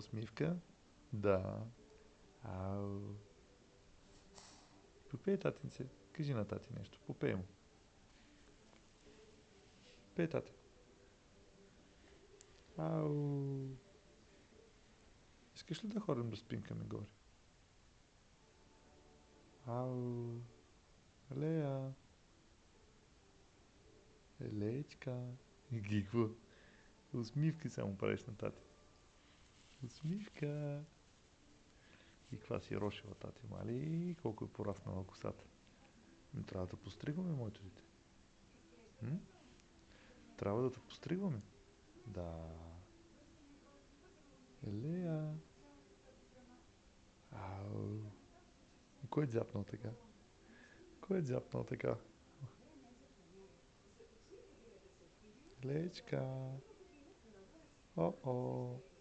Усмивка. Да. Ау. Попей, татинце. Кажи на тати нещо. Попей му. Пей, тате. Ау. Искаш ли да ходим да спинкаме горе? Ау. Лея. Елечка. И какво? Усмивки само правиш на тати. Усмивка. И каква си рошева тати, мали? Колко е пораснала косата. Ми трябва да постригваме, моето дете. М? Трябва да те постригваме. Да. Елея. Ау. И кой е дзяпнал така? Кой е дзяпнал така? Лечка. О-о.